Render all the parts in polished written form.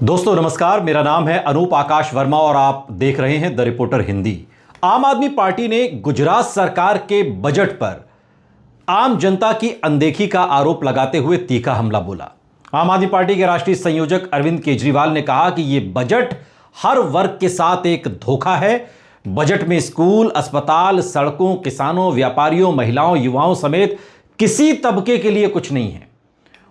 दोस्तों नमस्कार, मेरा नाम है अनूप आकाश वर्मा और आप देख रहे हैं द रिपोर्टर हिंदी। आम आदमी पार्टी ने गुजरात सरकार के बजट पर आम जनता की अनदेखी का आरोप लगाते हुए तीखा हमला बोला। आम आदमी पार्टी के राष्ट्रीय संयोजक अरविंद केजरीवाल ने कहा कि यह बजट हर वर्ग के साथ एक धोखा है। बजट में स्कूल, अस्पताल, सड़कों, किसानों, व्यापारियों, महिलाओं, युवाओं समेत किसी तबके के लिए कुछ नहीं है।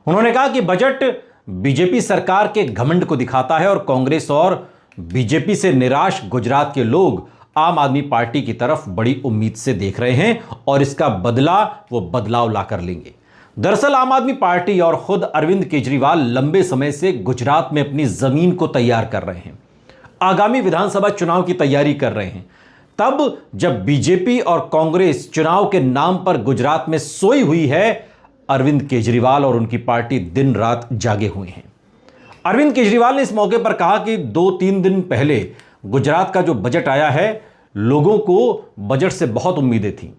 उन्होंने कहा कि बजट बीजेपी सरकार के घमंड को दिखाता है और कांग्रेस और बीजेपी से निराश गुजरात के लोग आम आदमी पार्टी की तरफ बड़ी उम्मीद से देख रहे हैं और इसका बदला वो बदलाव लाकर लेंगे। दरअसल आम आदमी पार्टी और खुद अरविंद केजरीवाल लंबे समय से गुजरात में अपनी जमीन को तैयार कर रहे हैं, आगामी विधानसभा चुनाव की तैयारी कर रहे हैं। तब जब बीजेपी और कांग्रेस चुनाव के नाम पर गुजरात में सोई हुई है, अरविंद केजरीवाल और उनकी पार्टी दिन रात जागे हुए हैं। अरविंद केजरीवाल ने इस मौके पर कहा कि 2-3 दिन पहले गुजरात का जो बजट आया है, लोगों को बजट से बहुत उम्मीदें थीं।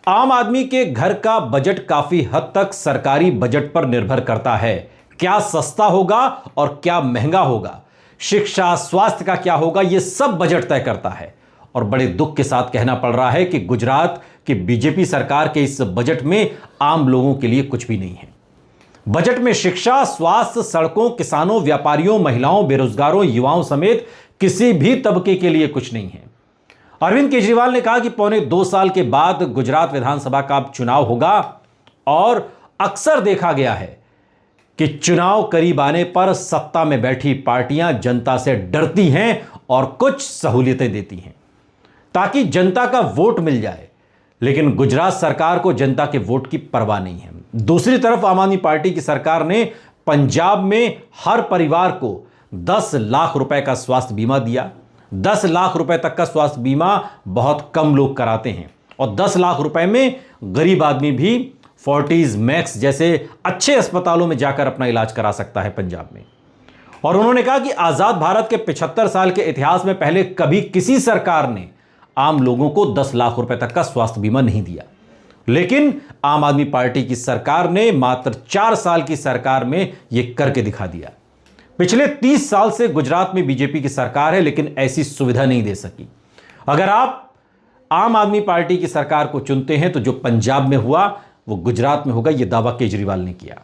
आम आदमी के घर का बजट काफी हद तक सरकारी बजट पर निर्भर करता है। क्या सस्ता होगा और क्या महंगा होगा, शिक्षा, स्वास्थ्य का क्या होगा, यह सब बजट तय करता है। और बड़े दुख के साथ कहना पड़ रहा है कि गुजरात की बीजेपी सरकार के इस बजट में आम लोगों के लिए कुछ भी नहीं है। बजट में शिक्षा, स्वास्थ्य, सड़कों, किसानों, व्यापारियों, महिलाओं, बेरोजगारों, युवाओं समेत किसी भी तबके के लिए कुछ नहीं है। अरविंद केजरीवाल ने कहा कि पौने 2 साल के बाद गुजरात विधानसभा का चुनाव होगा और अक्सर देखा गया है कि चुनाव करीब आने पर सत्ता में बैठी पार्टियां जनता से डरती हैं और कुछ सहूलियतें देती हैं ताकि जनता का वोट मिल जाए, लेकिन गुजरात सरकार को जनता के वोट की परवाह नहीं है। दूसरी तरफ आम आदमी पार्टी की सरकार ने पंजाब में हर परिवार को 10 लाख रुपए का स्वास्थ्य बीमा दिया। 10 लाख रुपए तक का स्वास्थ्य बीमा बहुत कम लोग कराते हैं और 10 लाख रुपए में गरीब आदमी भी फोर्टिज मैक्स जैसे अच्छे अस्पतालों में जाकर अपना इलाज करा सकता है पंजाब में। और उन्होंने कहा कि आजाद भारत के 75 साल के इतिहास में पहले कभी किसी सरकार ने आम लोगों को 10 लाख रुपए तक का स्वास्थ्य बीमा नहीं दिया, लेकिन आम आदमी पार्टी की सरकार ने मात्र 4 साल की सरकार में यह करके दिखा दिया। पिछले 30 साल से गुजरात में बीजेपी की सरकार है, लेकिन ऐसी सुविधा नहीं दे सकी। अगर आप आम आदमी पार्टी की सरकार को चुनते हैं तो जो पंजाब में हुआ वो गुजरात में होगा, यह दावा केजरीवाल ने किया।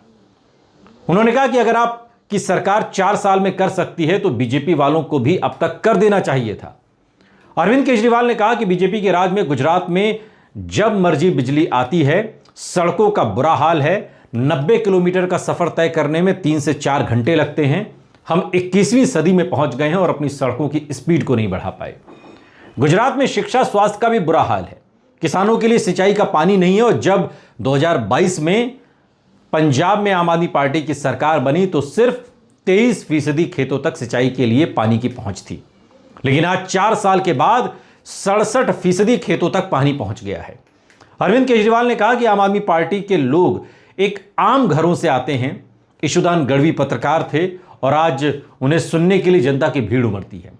उन्होंने कहा कि अगर आपकी सरकार 4 साल में कर सकती है तो बीजेपी वालों को भी अब तक कर देना चाहिए था। अरविंद केजरीवाल ने कहा कि बीजेपी के राज में गुजरात में जब मर्जी बिजली आती है, सड़कों का बुरा हाल है। 90 किलोमीटर का सफर तय करने में 3 से 4 घंटे लगते हैं। हम 21वीं सदी में पहुंच गए हैं और अपनी सड़कों की स्पीड को नहीं बढ़ा पाए। गुजरात में शिक्षा, स्वास्थ्य का भी बुरा हाल है। किसानों के लिए सिंचाई का पानी नहीं है और जब 2022 में पंजाब में आम आदमी पार्टी की सरकार बनी तो सिर्फ 23% खेतों तक सिंचाई के लिए पानी की पहुंच थी, लेकिन आज 4 साल के बाद 67% खेतों तक पानी पहुंच गया है। अरविंद केजरीवाल ने कहा कि आम आदमी पार्टी के लोग एक आम घरों से आते हैं। ईशुदान गढ़वी पत्रकार थे और आज उन्हें सुनने के लिए जनता की भीड़ उमड़ती है।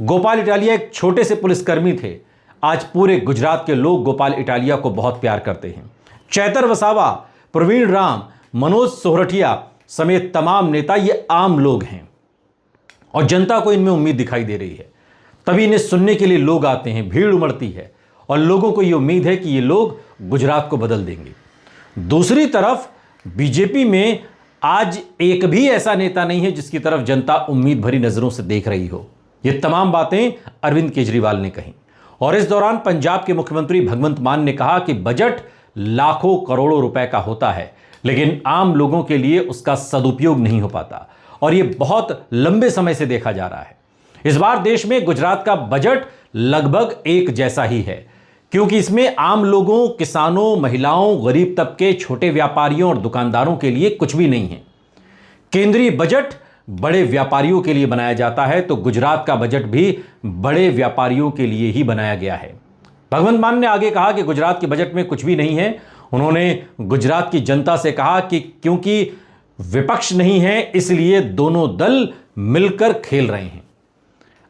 गोपाल इटालिया एक छोटे से पुलिसकर्मी थे। आज पूरे गुजरात के लोग गोपाल इटालिया को बहुत प्यार करते हैं। चैतर वसावा, प्रवीण राम, मनोज सोरठिया समेत तमाम नेता ये आम लोग हैं और जनता को इनमें उम्मीद दिखाई दे रही है। तभी इन्हें सुनने के लिए लोग आते हैं, भीड़ उमड़ती है और लोगों को यह उम्मीद है कि ये लोग गुजरात को बदल देंगे। दूसरी तरफ बीजेपी में आज एक भी ऐसा नेता नहीं है जिसकी तरफ जनता उम्मीद भरी नजरों से देख रही हो। ये तमाम बातें अरविंद केजरीवाल ने कही। और इस दौरान पंजाब के मुख्यमंत्री भगवंत मान ने कहा कि बजट लाखों करोड़ों रुपए का होता है, लेकिन आम लोगों के लिए उसका सदुपयोग नहीं हो पाता और यह बहुत लंबे समय से देखा जा रहा है। इस बार देश में गुजरात का बजट लगभग एक जैसा ही है, क्योंकि इसमें आम लोगों, किसानों, महिलाओं, गरीब तबके, छोटे व्यापारियों और दुकानदारों के लिए कुछ भी नहीं है। केंद्रीय बजट बड़े व्यापारियों के लिए बनाया जाता है तो गुजरात का बजट भी बड़े व्यापारियों के लिए ही बनाया गया है। भगवंत मान ने आगे कहा कि गुजरात के बजट में कुछ भी नहीं है। उन्होंने गुजरात की जनता से कहा कि क्योंकि विपक्ष नहीं है इसलिए दोनों दल मिलकर खेल रहे हैं।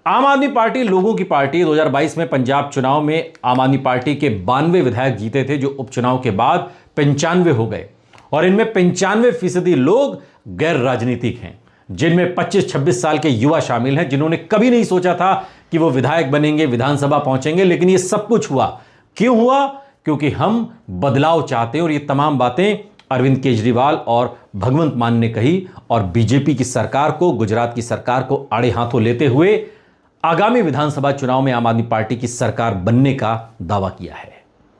आम आदमी पार्टी लोगों की पार्टी 2022 में पंजाब चुनाव में आम आदमी पार्टी के 92 विधायक जीते थे, जो उपचुनाव के बाद 95 हो गए और इनमें 95% लोग गैर राजनीतिक हैं। जिनमें 25-26 साल के युवा शामिल हैं, जिन्होंने कभी नहीं सोचा था कि वो विधायक बनेंगे, विधानसभा पहुंचेंगे। लेकिन ये सब कुछ हुआ। क्यों हुआ? क्योंकि हम बदलाव चाहते हैं। और ये तमाम बातें अरविंद केजरीवाल और भगवंत मान ने कही और बीजेपी की सरकार को, गुजरात की सरकार को आड़े हाथों लेते हुए आगामी विधानसभा चुनाव में आम आदमी पार्टी की सरकार बनने का दावा किया है।